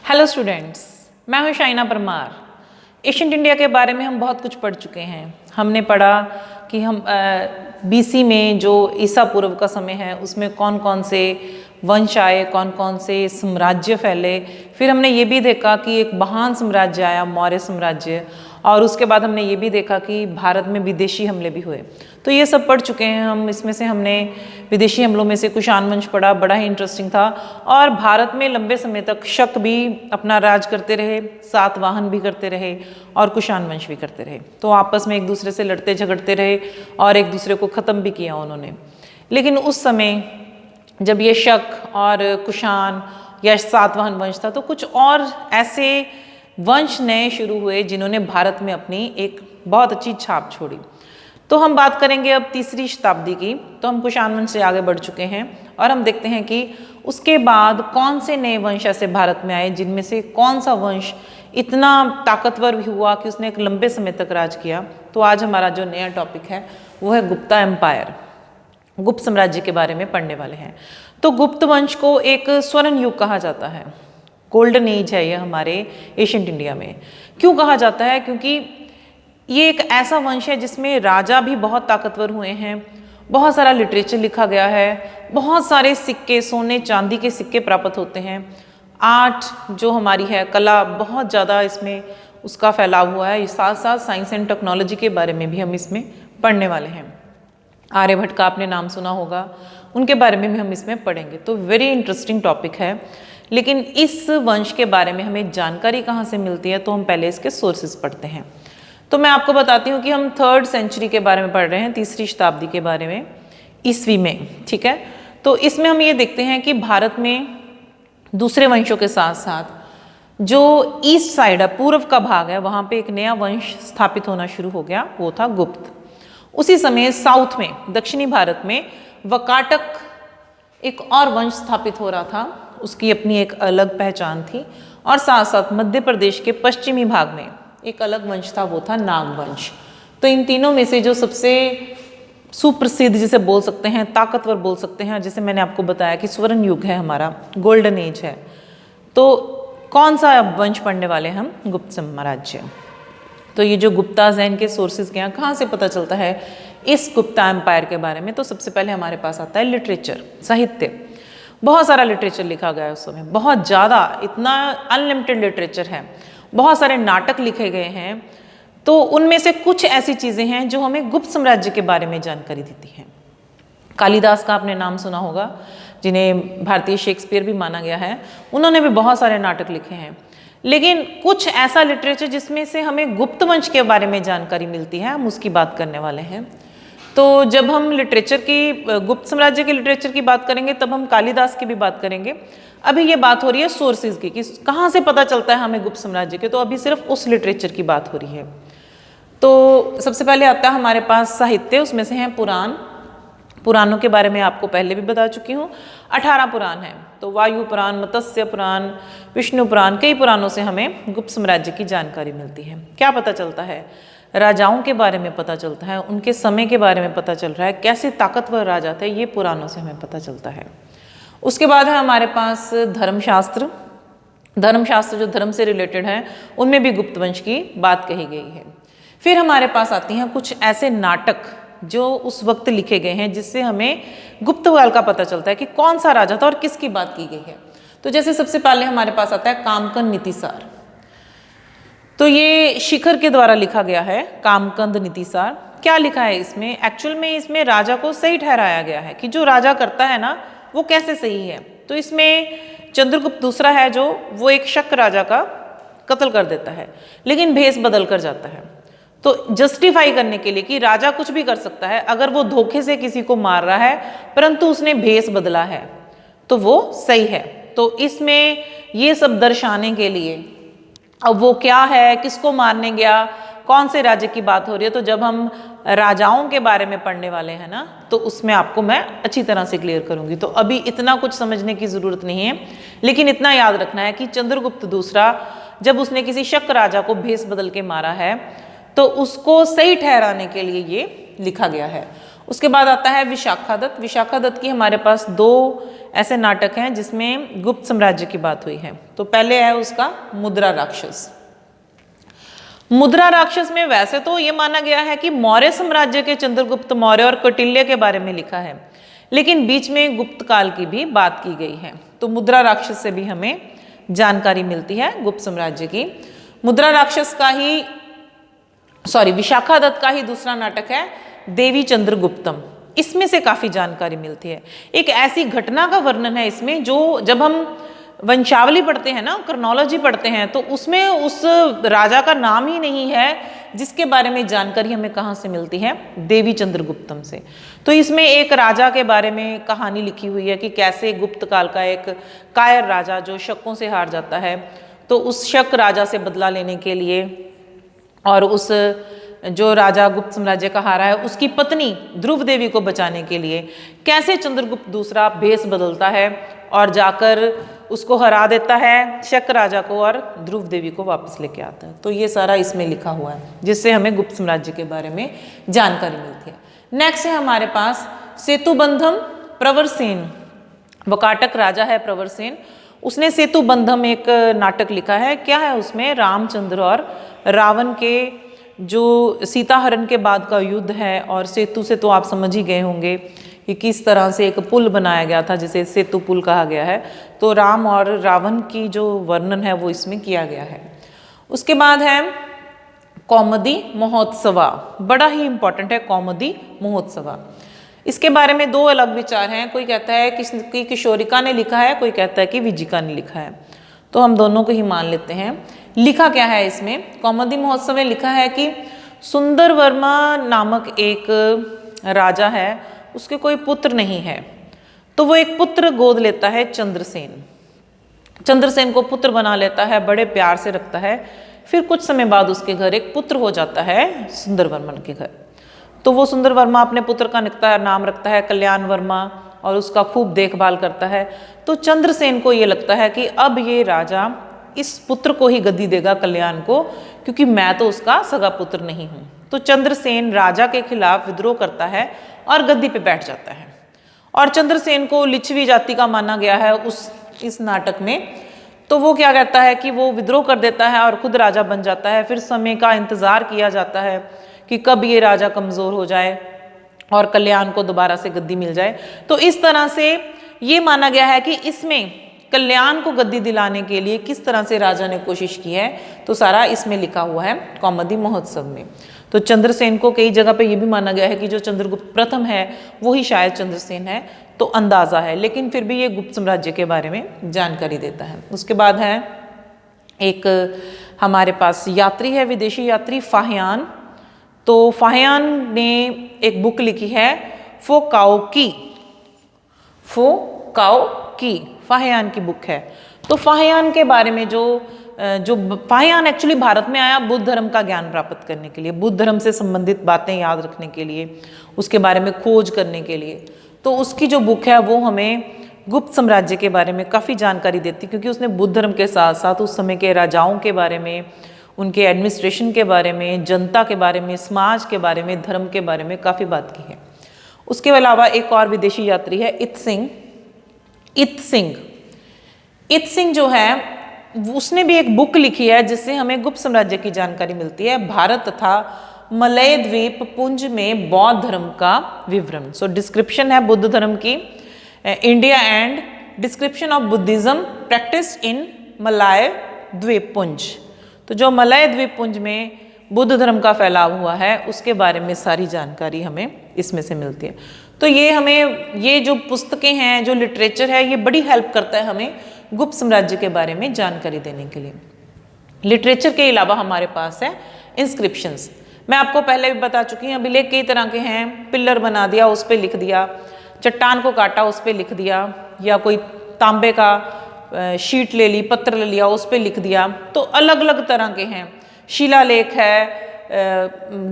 Hello students, मैं हूं Shaina Parmar. Ancient India के बारे में हम बहुत कुछ पढ़ चुके हैं। हमने पढ़ा कि हम बीसी में जो ईसा पूर्व का समय है उसमें कौन कौन से वंश आए, कौन कौन से साम्राज्य फैले। फिर हमने ये भी देखा कि एक महान साम्राज्य आया, मौर्य साम्राज्य, और उसके बाद हमने ये भी देखा कि भारत में विदेशी हमले भी हुए। तो ये सब पढ़ चुके हैं हम। इसमें से हमने विदेशी हमलों में से कुषाण वंश पढ़ा, बड़ा ही इंटरेस्टिंग था। और भारत में लंबे समय तक शक भी अपना राज करते रहे, सातवाहन भी करते रहे और कुषाण वंश भी करते रहे। तो आपस में एक दूसरे से लड़ते झगड़ते रहे और एक दूसरे को ख़त्म भी किया उन्होंने। लेकिन उस समय जब ये शक और कुषाण या सातवाहन वंश था, तो कुछ और ऐसे वंश नए शुरू हुए जिन्होंने भारत में अपनी एक बहुत अच्छी छाप छोड़ी। तो हम बात करेंगे अब तीसरी शताब्दी की। तो हम कुषाण वंश से आगे बढ़ चुके हैं और हम देखते हैं कि उसके बाद कौन से नए वंश ऐसे भारत में आए, जिनमें से कौन सा वंश इतना ताकतवर भी हुआ कि उसने एक लंबे समय तक राज किया। तो आज हमारा जो नया टॉपिक है वो है गुप्ता एम्पायर, गुप्त साम्राज्य के बारे में पढ़ने वाले हैं। तो गुप्त वंश को एक स्वर्ण युग कहा जाता है, गोल्डन एज है ये हमारे एशियंट इंडिया में। क्यों कहा जाता है? क्योंकि ये एक ऐसा वंश है जिसमें राजा भी बहुत ताकतवर हुए हैं, बहुत सारा लिटरेचर लिखा गया है, बहुत सारे सिक्के, सोने चांदी के सिक्के प्राप्त होते हैं। आर्ट जो हमारी है, कला, बहुत ज़्यादा इसमें उसका फैलाव हुआ है। साथ साथ साइंस एंड टेक्नोलॉजी के बारे में भी हम इसमें पढ़ने वाले हैं। आर्यभट्ट का आपने नाम सुना होगा, उनके बारे में भी हम इसमें पढ़ेंगे। तो वेरी इंटरेस्टिंग टॉपिक है। लेकिन इस वंश के बारे में हमें जानकारी कहाँ से मिलती है, तो हम पहले इसके सोर्सेज पढ़ते हैं। तो मैं आपको बताती हूँ कि हम 3rd सेंचुरी के बारे में पढ़ रहे हैं, तीसरी शताब्दी के बारे में, ईस्वी में। ठीक है, तो इसमें हम ये देखते हैं कि भारत में दूसरे वंशों के साथ साथ जो ईस्ट साइड है, पूर्व का भाग है, वहाँ पे एक नया वंश स्थापित होना शुरू हो गया, वो था गुप्त। उसी समय साउथ में, दक्षिणी भारत में वकाटक एक और वंश स्थापित हो रहा था, उसकी अपनी एक अलग पहचान थी। और साथ साथ मध्य प्रदेश के पश्चिमी भाग में एक अलग वंश था, वो था नाग वंश। तो इन तीनों में से जो सबसे सुप्रसिद्ध, जिसे बोल सकते हैं, ताकतवर बोल सकते हैं, जैसे मैंने आपको बताया कि स्वर्ण युग है हमारा, गोल्डन एज है, तो कौन सा वंश पढ़ने वाले हम? गुप्त साम्राज्य। तो ये जो गुप्ताज हैं, इनके सोर्सेज क्या, कहाँ से पता चलता है इस गुप्ता एम्पायर के बारे में? तो सबसे पहले हमारे पास आता है लिटरेचर, साहित्य। बहुत सारा लिटरेचर लिखा गया है उस समय, बहुत ज़्यादा, इतना अनलिमिटेड लिटरेचर है। बहुत सारे नाटक लिखे गए हैं। तो उनमें से कुछ ऐसी चीज़ें हैं जो हमें गुप्त साम्राज्य के बारे में जानकारी देती हैं। कालिदास का आपने नाम सुना होगा, जिन्हें भारतीय शेक्सपियर भी माना गया है। उन्होंने भी बहुत सारे नाटक लिखे हैं। लेकिन कुछ ऐसा लिटरेचर जिसमें से हमें गुप्त वंश के बारे में जानकारी मिलती है, हम उसकी बात करने वाले हैं। तो जब हम लिटरेचर की, गुप्त साम्राज्य के लिटरेचर की बात करेंगे, तब हम कालिदास की भी बात करेंगे। अभी ये बात हो रही है सोर्सेज की, कि कहाँ से पता चलता है हमें गुप्त साम्राज्य के, तो अभी सिर्फ उस लिटरेचर की बात हो रही है। तो सबसे पहले आता है हमारे पास साहित्य, उसमें से हैं पुराण। पुराणों के बारे में आपको पहले भी बता चुकी हूँ, 18 पुराण हैं। तो वायु पुराण, मत्स्य पुराण, विष्णु पुराण, कई पुराणों से हमें गुप्त साम्राज्य की जानकारी मिलती है। क्या पता चलता है? राजाओं के बारे में पता चलता है, उनके समय के बारे में पता चल रहा है, कैसे ताकतवर राजा थे, ये पुराणों से हमें पता चलता है। उसके बाद है हमारे पास धर्मशास्त्र। धर्मशास्त्र जो धर्म से रिलेटेड है, उनमें भी गुप्त वंश की बात कही गई है। फिर हमारे पास आती हैं कुछ ऐसे नाटक जो उस वक्त लिखे गए हैं, जिससे हमें गुप्त काल का पता चलता है कि कौन सा राजा था और किसकी बात की गई है। तो जैसे सबसे पहले हमारे पास आता है कामकन नीतिसार। तो ये शिखर के द्वारा लिखा गया है, कामकंद नीतिसार। क्या लिखा है इसमें? एक्चुअल में इसमें राजा को सही ठहराया गया है कि जो राजा करता है ना, वो कैसे सही है। तो इसमें चंद्रगुप्त दूसरा है, जो वो एक शक राजा का कत्ल कर देता है, लेकिन भेष बदल कर जाता है। तो जस्टिफाई करने के लिए कि राजा कुछ भी कर सकता है, अगर वो धोखे से किसी को मार रहा है परंतु उसने भेष बदला है, तो वो सही है। तो इसमें ये सब दर्शाने के लिए, अब वो क्या है, किसको मारने गया, कौन से राज्य की बात हो रही है, तो जब हम राजाओं के बारे में पढ़ने वाले हैं ना, तो उसमें आपको मैं अच्छी तरह से क्लियर करूंगी। तो अभी इतना कुछ समझने की जरूरत नहीं है, लेकिन इतना याद रखना है कि चंद्रगुप्त दूसरा जब उसने किसी शक राजा को भेष बदल के मारा है, तो उसको सही ठहराने के लिए ये लिखा गया है। उसके बाद आता है विशाखादत्त। विशाखादत्त की हमारे पास 2 ऐसे नाटक हैं जिसमें गुप्त साम्राज्य की बात हुई है। तो पहले है उसका मुद्रा राक्षस। मुद्रा राक्षस में वैसे तो ये माना गया है कि मौर्य साम्राज्य के चंद्रगुप्त मौर्य और कौटिल्य के बारे में लिखा है, लेकिन बीच में गुप्त काल की भी बात की गई है। तो मुद्रा राक्षस से भी हमें जानकारी मिलती है गुप्त साम्राज्य की। मुद्रा राक्षस का ही विशाखा दत्त का ही दूसरा नाटक है देवी चंद्रगुप्तम। इसमें से काफी जानकारी मिलती है। एक ऐसी घटना का वर्णन है इसमें जो जब हम वंशावली पढ़ते हैं ना, क्रोनोलॉजी पढ़ते हैं, तो उसमें उस राजा का नाम ही नहीं है जिसके बारे में जानकारी हमें कहाँ से मिलती है, देवी चंद्रगुप्तम से। तो इसमें एक राजा के बारे में कहानी लिखी हुई है कि कैसे गुप्त काल का एक कायर राजा जो शकों से हार जाता है, तो उस शक राजा से बदला लेने के लिए और उस जो राजा गुप्त साम्राज्य का हारा है उसकी पत्नी ध्रुव देवी को बचाने के लिए कैसे चंद्रगुप्त दूसरा भेष बदलता है और जाकर उसको हरा देता है शक राजा को और ध्रुव देवी को वापस लेके आता है। तो ये सारा इसमें लिखा हुआ है जिससे हमें गुप्त साम्राज्य के बारे में जानकारी मिलती है। नेक्स्ट है हमारे पास सेतुबंधम प्रवरसेन। वकाटक राजा है प्रवरसेन, उसने सेतुबंधम एक नाटक लिखा है। क्या है उसमें, रामचंद्र और रावण के जो सीताहरण के बाद का युद्ध है, और सेतु से तो आप समझ ही गए होंगे कि किस तरह से एक पुल बनाया गया था जिसे सेतु पुल कहा गया है। तो राम और रावण की जो वर्णन है वो इसमें किया गया है। उसके बाद है कौमुदी महोत्सवा, बड़ा ही इंपॉर्टेंट है कौमुदी महोत्सवा। इसके बारे में दो अलग विचार हैं, कोई कहता है कि किशोरिका ने लिखा है, कोई कहता है कि विजिका ने लिखा है। तो हम दोनों को ही मान लेते हैं। लिखा क्या है इसमें, कौमुदी महोत्सव में लिखा है कि सुंदर वर्मा नामक एक राजा है, उसके कोई पुत्र नहीं है, तो वो एक पुत्र गोद लेता है चंद्रसेन। चंद्रसेन को पुत्र बना लेता है, बड़े प्यार से रखता है। फिर कुछ समय बाद उसके घर एक पुत्र हो जाता है सुंदरवर्मन के घर। तो वो सुंदरवर्मा अपने पुत्र का नाम रखता है कल्याण वर्मा और उसका खूब देखभाल करता है। तो चंद्रसेन को ये लगता है कि अब ये राजा इस पुत्र को ही गद्दी देगा कल्याण को, क्योंकि मैं तो उसका सगा पुत्र नहीं हूं। तो चंद्रसेन राजा के खिलाफ विद्रोह करता है और गद्दी पे बैठ जाता है। और चंद्रसेन को लिच्छवी जाति का माना गया है इस नाटक में। तो वो क्या कहता है कि वो विद्रोह कर देता है और खुद राजा बन जाता है। फिर समय का इंतजार किया जाता है कि कब ये राजा कमजोर हो जाए और कल्याण को दोबारा से गद्दी मिल जाए। तो इस तरह से ये माना गया है कि इसमें कल्याण को गद्दी दिलाने के लिए किस तरह से राजा ने कोशिश की है, तो सारा इसमें लिखा हुआ है कौमुदी महोत्सव में। तो चंद्रसेन को कई जगह पे ये भी माना गया है कि जो चंद्रगुप्त प्रथम है वो ही शायद चंद्रसेन है, तो अंदाजा है, लेकिन फिर भी ये गुप्त साम्राज्य के बारे में जानकारी देता है। उसके बाद है एक हमारे पास यात्री है, विदेशी यात्री फाहियान। तो फाहियान ने एक बुक लिखी है फोकाओकी, फाहियान की बुक है। तो फाहियान के बारे में जो फाहियान एक्चुअली भारत में आया बुद्ध धर्म का ज्ञान प्राप्त करने के लिए, बुद्ध धर्म से संबंधित बातें याद रखने के लिए, उसके बारे में खोज करने के लिए। तो उसकी जो बुक है वो हमें गुप्त साम्राज्य के बारे में काफ़ी जानकारी देती, क्योंकि उसने बुद्ध धर्म के साथ साथ उस समय के राजाओं के बारे में, उनके एडमिनिस्ट्रेशन के बारे में, जनता के बारे में, समाज के बारे में, धर्म के बारे में काफ़ी बात की है। उसके अलावा एक और विदेशी यात्री है इत सिंह जो है उसने भी एक बुक लिखी है जिससे हमें गुप्त साम्राज्य की जानकारी मिलती है, भारत तथा मलय द्वीप पुंज में बौद्ध धर्म का विवरण। सो डिस्क्रिप्शन है बुद्ध धर्म की, India and description of Buddhism practice in Malay द्वीप पुंज। तो जो मलय द्वीप पुंज में बुद्ध धर्म का फैलाव हुआ है उसके बारे में सारी जानकारी हमें इसमें से मिलती है। तो ये हमें, ये जो पुस्तकें हैं, जो लिटरेचर है, ये बड़ी हेल्प करता है हमें गुप्त साम्राज्य के बारे में जानकारी देने के लिए। लिटरेचर के अलावा हमारे पास है इंस्क्रिप्शंस। मैं आपको पहले भी बता चुकी हूँ, अभिलेख कई तरह के हैं। पिलर बना दिया, उस पर लिख दिया, चट्टान को काटा, उस पर लिख दिया, या कोई तांबे का शीट ले ली, पत्र ले लिया, उस पर लिख दिया। तो अलग अलग तरह के हैं। शिलालेख है,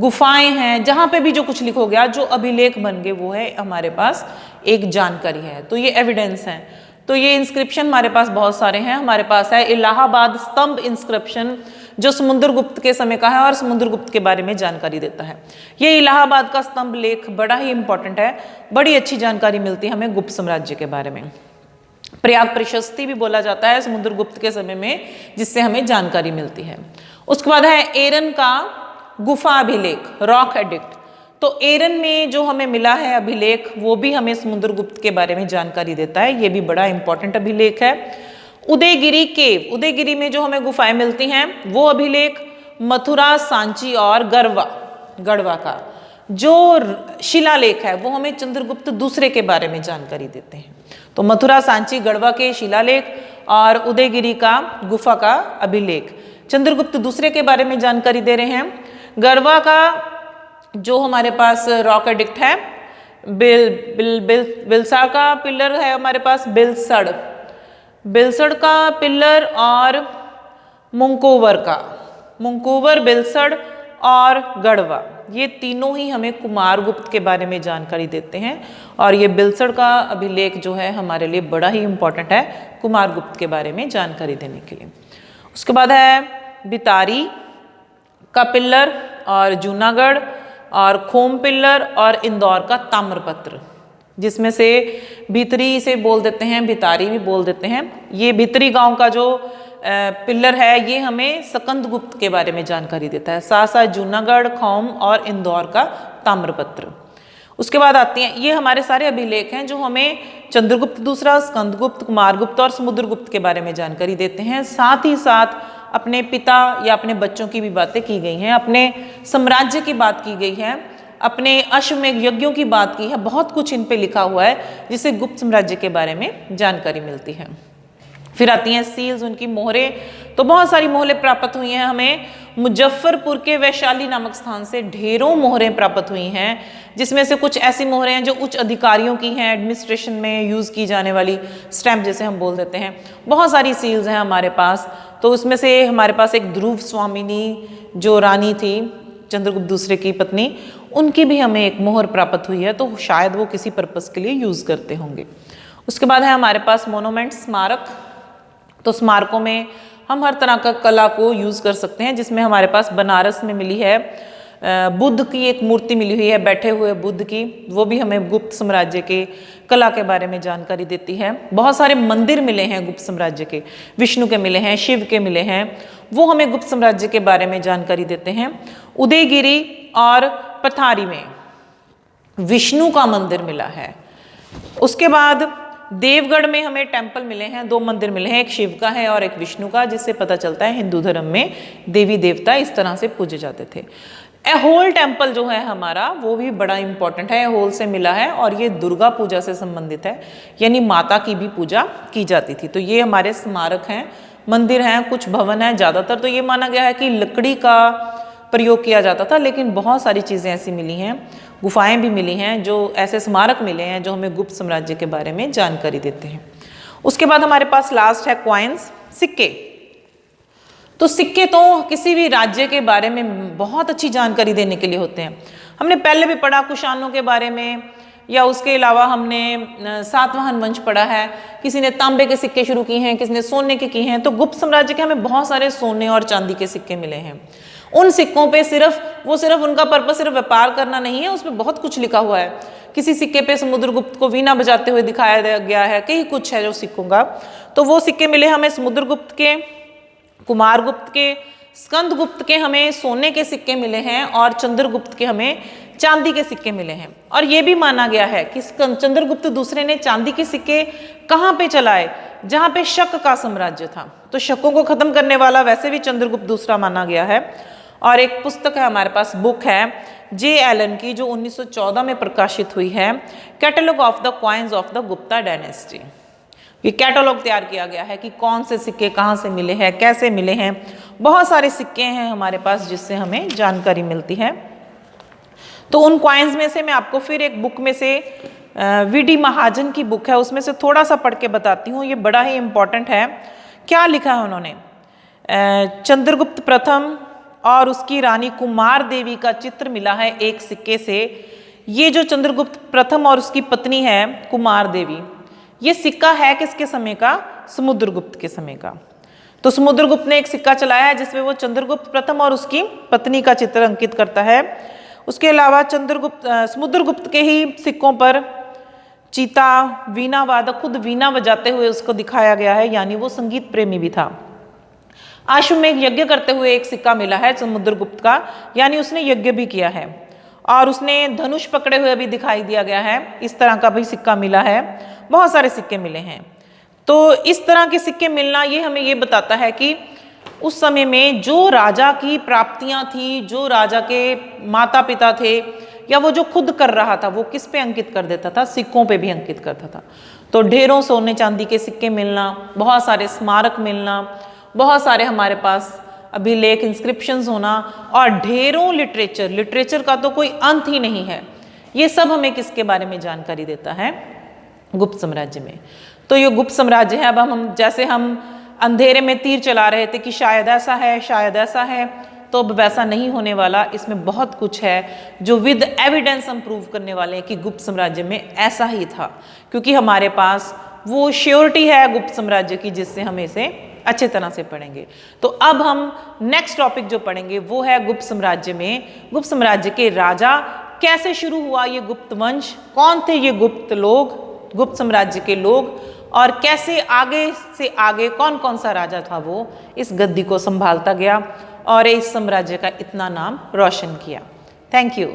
गुफाएं हैं, जहाँ पे भी जो कुछ लिखो गया, जो अभिलेख बन गए, वो है हमारे पास एक जानकारी है। तो ये एविडेंस है। तो ये इंस्क्रिप्शन हमारे पास बहुत सारे हैं। हमारे पास है इलाहाबाद स्तंभ इंस्क्रिप्शन, जो समुद्रगुप्त के समय का है और समुद्रगुप्त के बारे में जानकारी देता है। ये इलाहाबाद का स्तंभ लेख बड़ा ही इंपॉर्टेंट है, बड़ी अच्छी जानकारी मिलती है हमें गुप्त साम्राज्य के बारे में। प्रयाग प्रशस्ति भी बोला जाता है समुद्रगुप्त के समय में, जिससे हमें जानकारी मिलती है। उसके बाद है एरन का गुफा अभिलेख, रॉक एडिक्ट। तो एरन में जो हमें मिला है अभिलेख, वो भी हमें समुद्रगुप्त के बारे में जानकारी देता है, ये भी बड़ा इंपॉर्टेंट अभिलेख है। उदयगिरी केव, उदयगिरी में जो हमें गुफाएं मिलती हैं, वो अभिलेख मथुरा, सांची और गढ़वा का जो शिलालेख है वो हमें चंद्रगुप्त दूसरे के बारे में जानकारी देते हैं। तो मथुरा, सांची, गढ़वा के शिलालेख और उदयगिरी का गुफा का अभिलेख चंद्रगुप्त दूसरे के बारे में जानकारी दे रहे हैं। गढ़वा का जो हमारे पास रॉक एडिक्ट है, बिलसाड़ का पिलर है हमारे पास, बिलसड़ का पिलर और मुंकोवर, बिलसड़ और गढ़वा, ये तीनों ही हमें कुमारगुप्त के बारे में जानकारी देते हैं। और ये बिलसड़ का अभिलेख जो है हमारे लिए बड़ा ही इंपॉर्टेंट है कुमारगुप्त के बारे में जानकारी देने के लिए। उसके बाद है बितारी का पिल्लर और जूनागढ़ और खोम पिल्लर और इंदौर का ताम्रपत्र, जिसमें से भीतरी से बोल देते हैं, भितारी भी बोल देते हैं। ये भीतरी गांव का जो पिल्लर है ये हमें सकंदगुप्त के बारे में जानकारी देता है। साथ साथ जूनागढ़, खोम और इंदौर का ताम्रपत्र। उसके बाद आती हैं, ये हमारे सारे अभिलेख हैं जो हमें चंद्रगुप्त दूसरा, स्कंदगुप्त, कुमारगुप्त और समुद्रगुप्त के बारे में जानकारी देते हैं। साथ ही साथ अपने पिता या अपने बच्चों की भी बातें की गई हैं, अपने साम्राज्य की बात की गई है, अपने अश्वमेध यज्ञों की बात की है। बहुत कुछ इन पे लिखा हुआ है जिससे गुप्त साम्राज्य के बारे में जानकारी मिलती है। फिर आती हैं सील्स, उनकी मोहरें। तो बहुत सारी मोहरें प्राप्त हुई हैं हमें। मुजफ्फरपुर के वैशाली नामक स्थान से ढेरों मोहरें प्राप्त हुई हैं, जिसमें से कुछ ऐसी मोहरें हैं जो उच्च अधिकारियों की हैं, एडमिनिस्ट्रेशन में यूज़ की जाने वाली स्टैंप जैसे हम बोल देते हैं। बहुत सारी सील्स हैं हमारे पास। तो उसमें से हमारे पास एक ध्रुव स्वामिनी जो रानी थी, चंद्रगुप्त दूसरे की पत्नी, उनकी भी हमें एक मोहर प्राप्त हुई है, तो शायद वो किसी पर्पस के लिए यूज़ करते होंगे। उसके बाद है हमारे पास मोनूमेंट, स्मारक। तो स्मारकों में हम हर तरह का कला को यूज़ कर सकते हैं, जिसमें हमारे पास बनारस में मिली है बुद्ध की एक मूर्ति मिली हुई है, बैठे हुए बुद्ध की, वो भी हमें गुप्त साम्राज्य के कला के बारे में जानकारी देती है। बहुत सारे मंदिर मिले हैं गुप्त साम्राज्य के, विष्णु के मिले हैं, शिव के मिले हैं, वो हमें गुप्त साम्राज्य के बारे में जानकारी देते हैं। उदयगिरी और पथारी में विष्णु का मंदिर मिला है। उसके बाद देवगढ़ में हमें टेम्पल मिले हैं, 2 मंदिर मिले हैं, एक शिव का है और एक विष्णु का, जिससे पता चलता है हिंदू धर्म में देवी देवता इस तरह से पूजे जाते थे। एहोल टेम्पल जो है हमारा, वो भी बड़ा इंपॉर्टेंट है, एहोल से मिला है और ये दुर्गा पूजा से संबंधित है, यानी माता की भी पूजा की जाती थी। तो ये हमारे स्मारक हैं, मंदिर हैं, कुछ भवन हैं। ज़्यादातर तो ये माना गया है कि लकड़ी का प्रयोग किया जाता था, लेकिन बहुत सारी चीज़ें ऐसी मिली हैं, गुफाएं भी मिली हैं, जो ऐसे स्मारक मिले हैं जो हमें गुप्त साम्राज्य के बारे में जानकारी देते हैं। उसके बाद हमारे पास लास्ट है कॉइन्स, सिक्के। तो सिक्के तो किसी भी राज्य के बारे में बहुत अच्छी जानकारी देने के लिए होते हैं। हमने पहले भी पढ़ा कुषाणों के बारे में, या उसके अलावा हमने सातवाहन वंश पढ़ा है, किसी ने तांबे के सिक्के शुरू किए हैं, किसी ने सोने के किए हैं। तो गुप्त साम्राज्य के हमें बहुत सारे सोने और चांदी के सिक्के मिले हैं। उन सिक्कों पे सिर्फ उनका पर्पस सिर्फ व्यापार करना नहीं है, उसमें बहुत कुछ लिखा हुआ है। किसी सिक्के पे समुद्रगुप्त को वीणा बजाते हुए दिखाया गया है, कई कुछ है जो सिक्कों का। तो वो सिक्के मिले हमें समुद्रगुप्त के, कुमारगुप्त के, स्कंदगुप्त के हमें सोने के सिक्के मिले हैं और चंद्रगुप्त के हमें चांदी के सिक्के मिले हैं। और ये भी माना गया है कि चंद्रगुप्त दूसरे ने चांदी के सिक्के कहाँ पे चलाए, जहाँ पे शक का साम्राज्य था। तो शकों को खत्म करने वाला वैसे भी चंद्रगुप्त दूसरा माना गया है। और एक पुस्तक है हमारे पास, बुक है जे एलन की, जो 1914 में प्रकाशित हुई है, catalogue of the coins of the Gupta dynasty. ये कैटलॉग तैयार किया गया है कि कौन से सिक्के कहाँ से मिले हैं, कैसे मिले हैं। बहुत सारे सिक्के हैं हमारे पास जिससे हमें जानकारी मिलती है। तो उन कॉइन्स में से मैं आपको फिर एक बुक में से वीडी महाजन की बुक है, उसमें से थोड़ा सा पढ़ के बताती हूँ। ये बड़ा ही इम्पोर्टेंट है। क्या लिखा है उन्होंने, चंद्रगुप्त प्रथम और उसकी रानी कुमार देवी का चित्र मिला है एक सिक्के से। ये जो चंद्रगुप्त प्रथम और उसकी पत्नी है कुमार देवी, ये सिक्का है किसके समय का, समुद्रगुप्त के समय का। तो समुद्रगुप्त ने एक सिक्का चलाया है जिसमें वो चंद्रगुप्त प्रथम और उसकी पत्नी का चित्र अंकित करता है। उसके अलावा समुद्रगुप्त के ही सिक्कों पर चीता वीणा वादक, खुद वीणा बजाते हुए उसको दिखाया गया है, यानी वो संगीत प्रेमी भी था। अश्वमेध यज्ञ करते हुए एक सिक्का मिला है समुद्रगुप्त का, यानी उसने यज्ञ भी किया है। और उसने धनुष पकड़े हुए भी दिखाई दिया गया है, इस तरह का भी सिक्का मिला है। बहुत सारे सिक्के मिले हैं। तो इस तरह के सिक्के मिलना ये हमें ये बताता है कि उस समय में जो राजा की प्राप्तियां थी, जो राजा के माता पिता थे, या वो जो खुद कर रहा था, वो किस पे अंकित कर देता था? सिक्कों पे भी अंकित करता था। तो ढेरों सोने चांदी के सिक्के मिलना, बहुत सारे स्मारक मिलना, बहुत सारे हमारे पास अभिलेख इंस्क्रिप्शंस होना, और ढेरों लिटरेचर का तो कोई अंत ही नहीं है। ये सब हमें किसके बारे में जानकारी देता है? गुप्त साम्राज्य में। तो ये गुप्त साम्राज्य है। अब हम जैसे हम अंधेरे में तीर चला रहे थे कि शायद ऐसा है, शायद ऐसा है, तो अब वैसा नहीं होने वाला। इसमें बहुत कुछ है जो विद एविडेंस हम प्रूव करने वाले हैं कि गुप्त साम्राज्य में ऐसा ही था, क्योंकि हमारे पास वो श्योरिटी है गुप्त साम्राज्य की, जिससे हम इसे अच्छे तरह से पढ़ेंगे। तो अब हम नेक्स्ट टॉपिक जो पढ़ेंगे वो है गुप्त साम्राज्य में गुप्त साम्राज्य के राजा, कैसे शुरू हुआ ये गुप्त वंश, कौन थे ये गुप्त लोग, गुप्त साम्राज्य के लोग, और कैसे आगे से आगे कौन कौन सा राजा था वो इस गद्दी को संभालता गया और इस साम्राज्य का इतना नाम रोशन किया। Thank you.